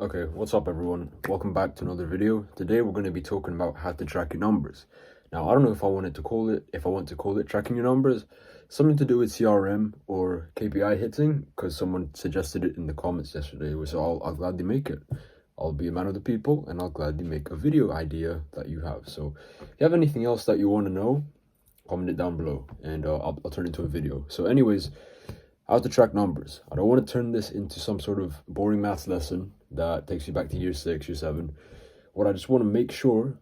Okay, what's up everyone? Welcome back to another video. Today we're going to be talking about how to track your numbers. Now, I don't know if I want to call it tracking your numbers, something to do with CRM or KPI hitting, because someone suggested it in the comments yesterday, so I'll gladly make it. I'll be a man of the people and I'll gladly make a video idea that you have. So if you have anything else that you want to know, comment it down below and I'll turn it into a video. So anyways, how to track numbers. I don't want to turn this into some sort of boring maths lesson that takes you back to year 6, year 7. What I just want to make sure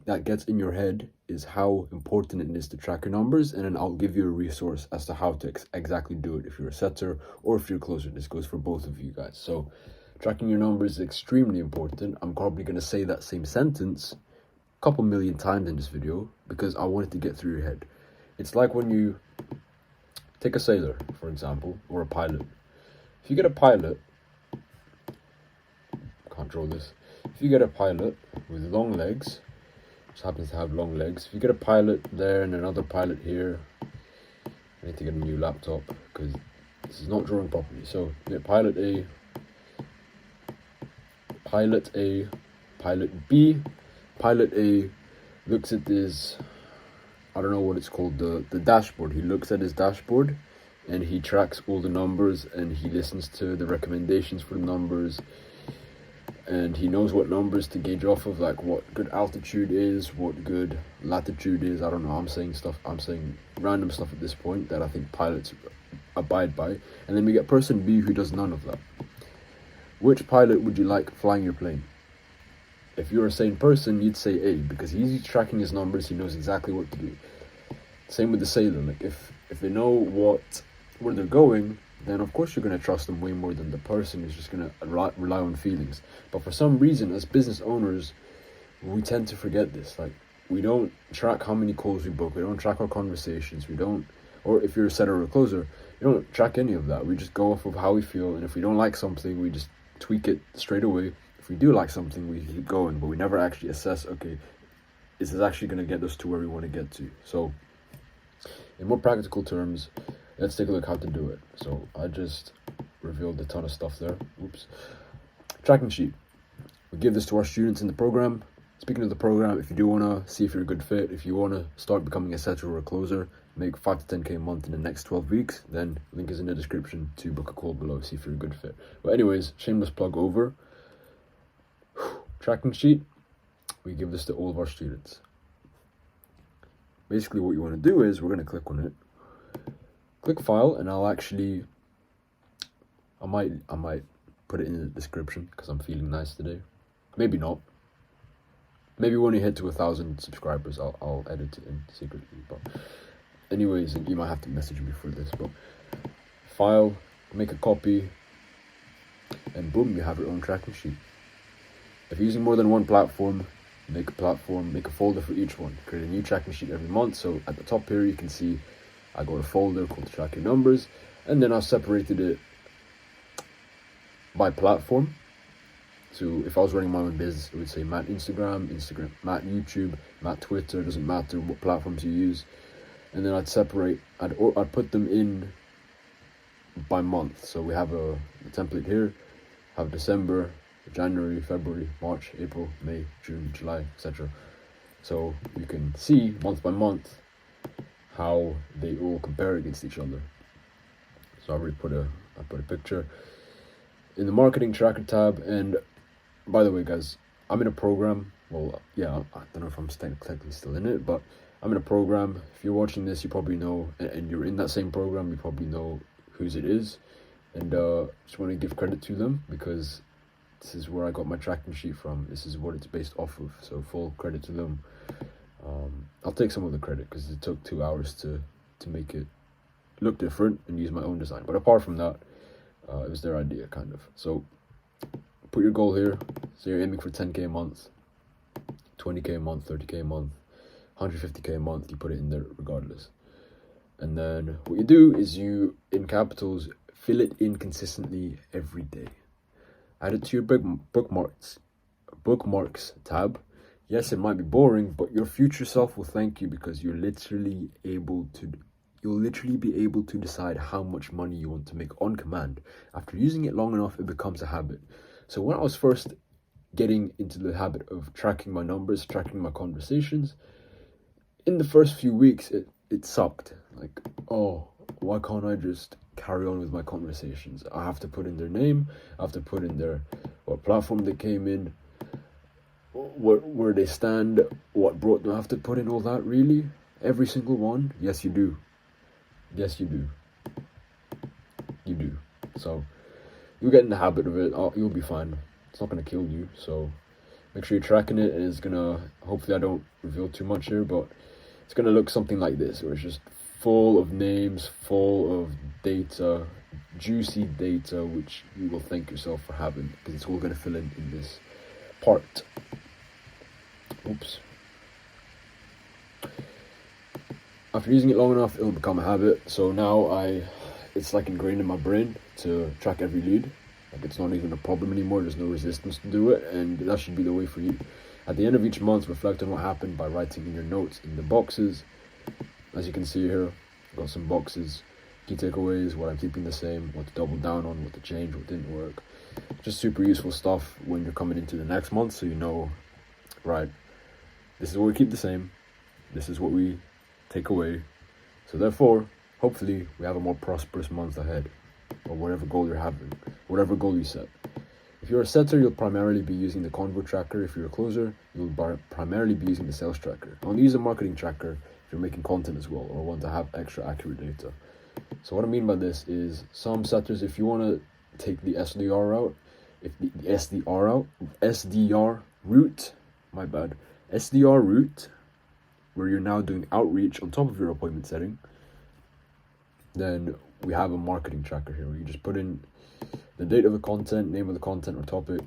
that gets in your head is how important it is to track your numbers, and then I'll give you a resource as to how to exactly do it if you're a setter or if you're a closer. This goes for both of you guys. So tracking your numbers is extremely important. I'm probably going to say that same sentence a couple million times in this video because I want it to get through your head. It's like when you take a sailor, for example, or a pilot. If you get a pilot, can't draw this. If you get a pilot with long legs, just happens to have long legs. If you get a pilot there and another pilot here, I need to get a new laptop because this is not drawing properly. So you get pilot A, pilot A, pilot B. Pilot A looks at this, I don't know what it's called, the dashboard. He looks at his dashboard and he tracks all the numbers and he listens to the recommendations for the numbers, and he knows what numbers to gauge off of, like what good altitude is, what good latitude is. I don't know, I'm saying random stuff at this point that I think pilots abide by. And then we get person B who does none of that. Which pilot would you like flying your plane? If you're a sane person, you'd say A, because he's tracking his numbers, he knows exactly what to do. Same with the sailor. Like if they know where they're going, then of course you're going to trust them way more than the person who's just going to rely on feelings. But for some reason, as business owners, we tend to forget this. Like, we don't track how many calls we book, we don't track our conversations, or if you're a setter or a closer, you don't track any of that. We just go off of how we feel, and if we don't like something, we just tweak it straight away. If we do like something, we keep going, but we never actually assess, okay, is this actually going to get us to where we want to get to? So in more practical terms, let's take a look how to do it. So I just revealed a ton of stuff there. Oops. Tracking sheet. We give this to our students in the program. Speaking of the program, if you do want to see if you're a good fit, if you want to start becoming a setter or a closer, make 5 to 10k a month in the next 12 weeks, then link is in the description to book a call below, see if you're a good fit. But anyways, shameless plug over. Tracking sheet, we give this to all of our students. Basically what you want to do is we're going to click on it, click file, and I might put it in the description because I'm feeling nice today. Maybe not. Maybe when you hit to 1,000 subscribers, I'll edit it in secretly. But anyways, you might have to message me for this. But file, make a copy, and boom, you have your own tracking sheet. If you're using more than one platform, make a folder for each one. Create a new tracking sheet every month. So at the top here, you can see I got a folder called Track Your Numbers, and then I've separated it by platform. So if I was running my own business, it would say Matt Instagram, Matt YouTube, Matt Twitter, doesn't matter what platforms you use. And then I'd put them in by month. So we have a template here, have December, January, February, March, April, May, June, July, etc. So you can see month by month how they all compare against each other. So I put a picture in the marketing tracker tab. And by the way, guys, I'm in a program. Well, yeah, I don't know if I'm technically still in it, but I'm in a program. If you're watching this, you probably know, and you're in that same program, you probably know whose it is. And just want to give credit to them because this is where I got my tracking sheet from. This is what it's based off of. So full credit to them. I'll take some of the credit because it took 2 hours to make it look different and use my own design. But apart from that, it was their idea, kind of. So put your goal here. So you're aiming for 10k a month, 20k a month, 30k a month, 150k a month. You put it in there regardless. And then what you do is you, in capitals, fill it in consistently every day. Add it to your bookmarks tab. Yes, it might be boring, but your future self will thank you because you'll literally be able to decide how much money you want to make on command. After using it long enough, it becomes a habit. So when I was first getting into the habit of tracking my numbers, tracking my conversations, in the first few weeks, it sucked. Like, oh, why can't I just carry on with my conversations? I have to put in their name, I have to put in their what platform they came in, where they stand, what brought them. I have to put in all that, really? Every single one? Yes, you do. Yes, you do. You do. So, you'll get in the habit of it. You'll be fine. It's not going to kill you. So, make sure you're tracking it. It's going to, hopefully I don't reveal too much here, but it's going to look something like this, where it's just full of names, full of data, juicy data, which you will thank yourself for having, because it's all going to fill in this part. Oops. After using it long enough, it'll become a habit. So now it's like ingrained in my brain to track every lead. Like, it's not even a problem anymore. There's no resistance to do it, and that should be the way for you. At the end of each month, reflect on what happened by writing in your notes in the boxes. As you can see here, I've got some boxes, key takeaways, what I'm keeping the same, what to double down on, what to change, what didn't work. Just super useful stuff when you're coming into the next month, so you know, right, this is what we keep the same, this is what we take away. So therefore, hopefully, we have a more prosperous month ahead, or whatever goal you're having, whatever goal you set. If you're a setter, you'll primarily be using the convo tracker. If you're a closer, you'll primarily be using the sales tracker. Only use a marketing tracker if you're making content as well, or want to have extra accurate data. So what I mean by this is, some setters, if you want to take the SDR route, if the SDR route, my bad, SDR route, where you're now doing outreach on top of your appointment setting, then we have a marketing tracker here, where you just put in the date of the content, name of the content or topic,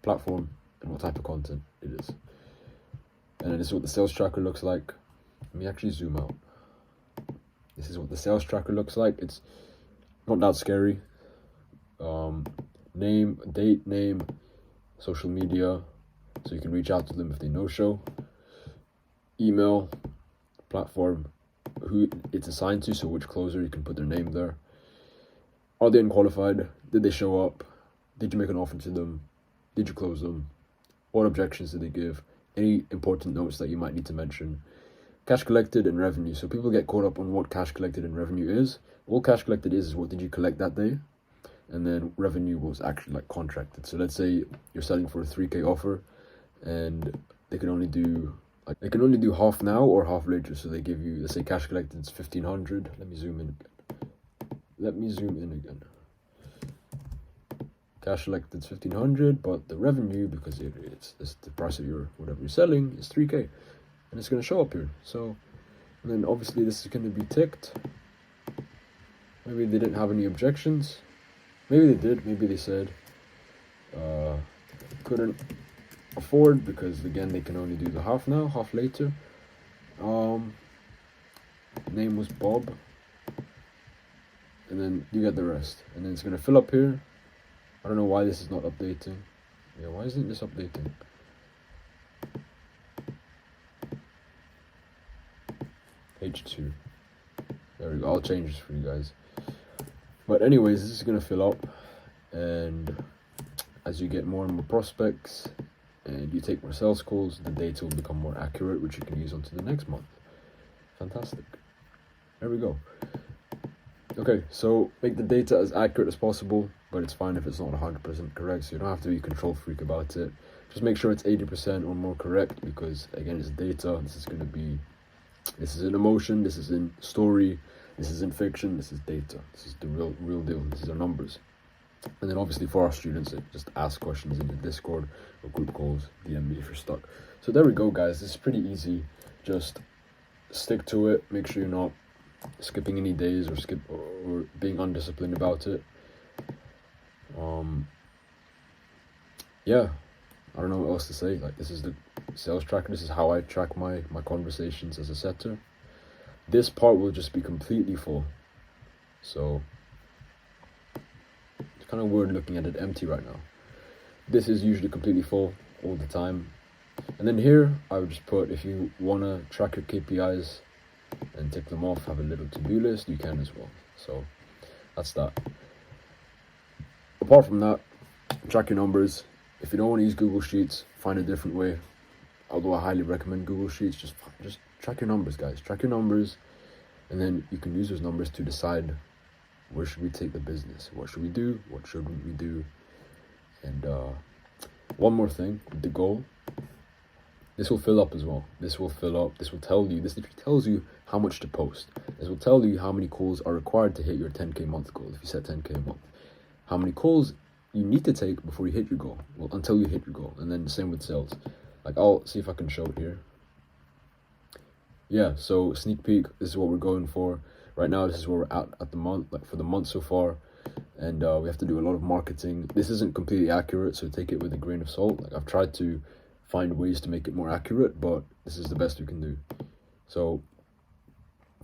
platform, and what type of content it is. And then this is what the sales tracker looks like. Let me actually zoom out. This is what the sales tracker looks like. It's not that scary. Name, date, name, social media, so you can reach out to them if they no-show. Email, platform, who it's assigned to, so which closer, you can put their name there. Are they unqualified? Did they show up? Did you make an offer to them? Did you close them? What objections did they give? Any important notes that you might need to mention? Cash collected and revenue. So people get caught up on what cash collected and revenue is. All cash collected is what did you collect that day? And then revenue was actually like contracted. So let's say you're selling for a 3K offer, and they can only do half now or half later. So they give you, let's say cash collected is 1,500. Let me zoom in again. Cash collected is 1,500, but the revenue, because it's the price of your whatever you're selling, is 3K, and it's going to show up here. So, and then obviously this is going to be ticked. Maybe they didn't have any objections. Maybe they did. Maybe they said couldn't afford, because again they can only do the half now, half later. Name was Bob, and then you get the rest, and then it's going to fill up here. I don't know why this is not updating. Yeah, why isn't this updating? H2. There we go. I'll change this for you guys. But anyways, this is going to fill up, and as you get more and more prospects and you take more sales calls, the data will become more accurate, which you can use onto the next month. Fantastic. There we go. Okay, so make the data as accurate as possible, but it's fine if it's not 100% correct, so you don't have to be a control freak about it. Just make sure it's 80% or more correct, because again, it's data. This is in emotion, this is in story, this is in fiction, this is data. This is the real deal. This is our numbers. And then obviously for our students, just ask questions in the Discord or group calls, DM me if you're stuck. So there we go, guys. This is pretty easy. Just stick to it. Make sure you're not skipping any days or being undisciplined about it. Yeah, I don't know what else to say. Like, this is the sales tracker. This is how I track my conversations as a setter. This part will just be completely full. So it's kind of weird looking at it empty right now. This is usually completely full all the time. And then here, I would just put, if you want to track your KPIs and tick them off, have a little to-do list, you can as well. So that's that. Apart from that, track your numbers. If you don't want to use Google Sheets, find a different way. Although I highly recommend Google Sheets, just track your numbers, guys. Track your numbers, and then you can use those numbers to decide where should we take the business. What should we do? What shouldn't we do? And one more thing with the goal. This will fill up as well. This will fill up. This will tell you. This literally tells you how much to post. This will tell you how many calls are required to hit your 10K month goal. If you set 10K a month, how many calls you need to take before you hit your goal. Well, until you hit your goal. And then the same with sales. Like, I'll see if I can show it here. Yeah, so sneak peek, this is what we're going for. Right now, this is where we're at the month, like for the month so far. And we have to do a lot of marketing. This isn't completely accurate, so take it with a grain of salt. Like, I've tried to find ways to make it more accurate, but this is the best we can do. So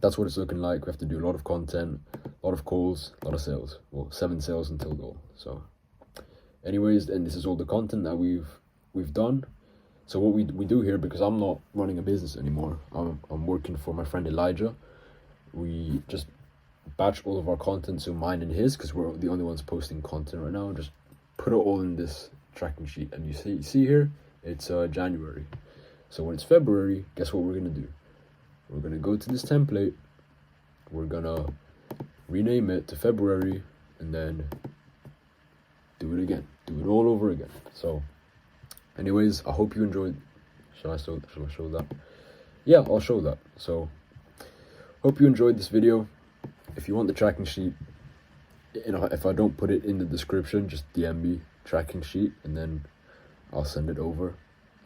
that's what it's looking like. We have to do a lot of content, a lot of calls, a lot of sales. Well, 7 sales until goal. So anyways, and this is all the content that we've done. So what we do here, because I'm not running a business anymore, I'm working for my friend Elijah. We just batch all of our content, so mine and his, because we're the only ones posting content right now. Just put it all in this tracking sheet, and you see here, it's January. So when it's February, guess what we're gonna do? We're gonna go to this template. We're gonna rename it to February, and then do it again. Do it all over again. So anyways, I hope you enjoyed. Shall I show that? Yeah, I'll show that. So hope you enjoyed this video. If you want the tracking sheet, you know, if I don't put it in the description, just DM me tracking sheet, and then I'll send it over.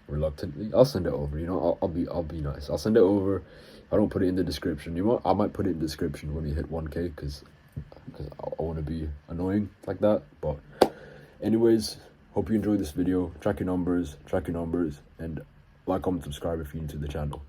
Reluctantly, I'll send it over. You know, I'll be nice. I'll send it over. If I don't put it in the description, you know, I might put it in the description when we hit 1K, because I want to be annoying like that. But anyways, hope you enjoyed this video. Track your numbers, and like, comment, subscribe if you're new to the channel.